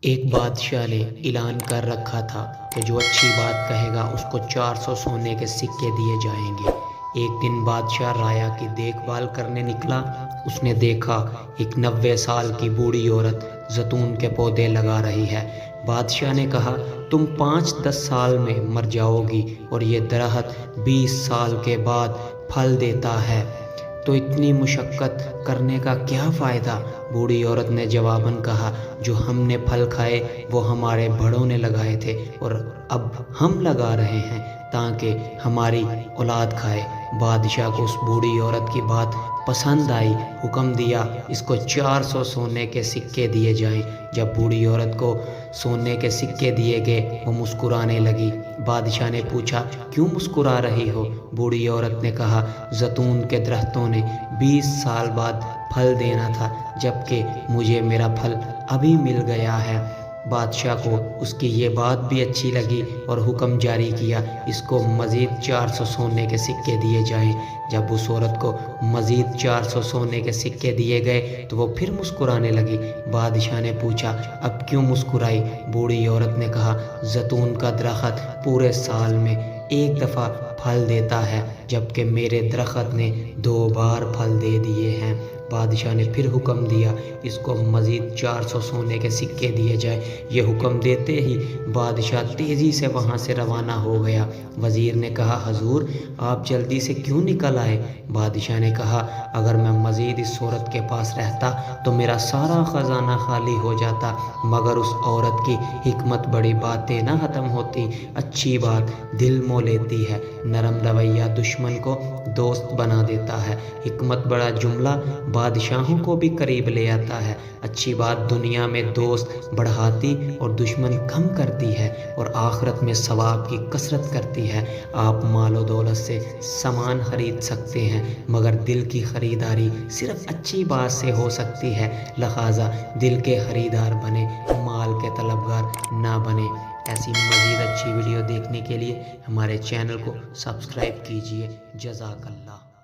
ایک بادشاہ نے اعلان کر رکھا تھا کہ جو اچھی بات کہے گا اس کو 400 سونے کے سکے دیے جائیں گے۔ ایک دن بادشاہ رایا کی دیکھ بھال کرنے نکلا۔ اس نے دیکھا ایک 90 سال کی بوڑھی عورت زیتون کے پودے لگا رہی ہے۔ بادشاہ نے کہا، تم 5-10 سال میں مر جاؤ گی اور یہ درخت 20 سال کے بعد پھل دیتا ہے، تو اتنی مشقت کرنے کا کیا فائدہ؟ بوڑھی عورت نے جواباً کہا، جو ہم نے پھل کھائے وہ ہمارے بڑوں نے لگائے تھے اور اب ہم لگا رہے ہیں تاکہ ہماری اولاد کھائے۔ بادشاہ کو اس بوڑھی عورت کی بات پسند آئی، حکم دیا اس کو 400 سونے کے سکے دیے جائیں۔ جب بوڑھی عورت کو سونے کے سکے دیے گئے وہ مسکرانے لگی۔ بادشاہ نے پوچھا، کیوں مسکرا رہی ہو؟ بوڑھی عورت نے کہا، زیتون کے درختوں نے 20 سال بعد پھل دینا تھا، جبکہ مجھے میرا پھل ابھی مل گیا ہے۔ بادشاہ کو اس کی یہ بات بھی اچھی لگی اور حکم جاری کیا، اس کو مزید 400 سونے کے سکے دیے جائیں۔ جب اس عورت کو مزید 400 سونے کے سکے دیے گئے تو وہ پھر مسکرانے لگی۔ بادشاہ نے پوچھا، اب کیوں مسکرائی؟ بوڑھی عورت نے کہا، زیتون کا درخت پورے سال میں ایک دفعہ پھل دیتا ہے، جبکہ میرے درخت نے 2 بار پھل دے دیے ہیں۔ بادشاہ نے پھر حکم دیا، اس کو مزید 400 سونے کے سکے دیے جائیں۔ یہ حکم دیتے ہی بادشاہ تیزی سے وہاں سے روانہ ہو گیا۔ وزیر نے کہا، حضور آپ جلدی سے کیوں نکل آئے؟ بادشاہ نے کہا، اگر میں مزید اس عورت کے پاس رہتا تو میرا سارا خزانہ خالی ہو جاتا، مگر اس عورت کی حکمت بڑی باتیں نہ ختم ہوتی۔ اچھی بات دل مو لیتی ہے، نرم رویہ دشمن کو دوست بنا دیتا ہے، حکمت بڑا جملہ بادشاہوں کو بھی قریب لے آتا ہے۔ اچھی بات دنیا میں دوست بڑھاتی اور دشمن کم کرتی ہے اور آخرت میں ثواب کی کثرت کرتی ہے۔ آپ مال و دولت سے سامان خرید سکتے ہیں، مگر دل کی خریداری صرف اچھی بات سے ہو سکتی ہے، لہٰذا دل کے خریدار بنے، مال کے طلبگار نہ بنے۔ ایسی مزید اچھی ویڈیو دیکھنے کے لیے ہمارے چینل کو سبسکرائب کیجیے۔ جزاک اللہ۔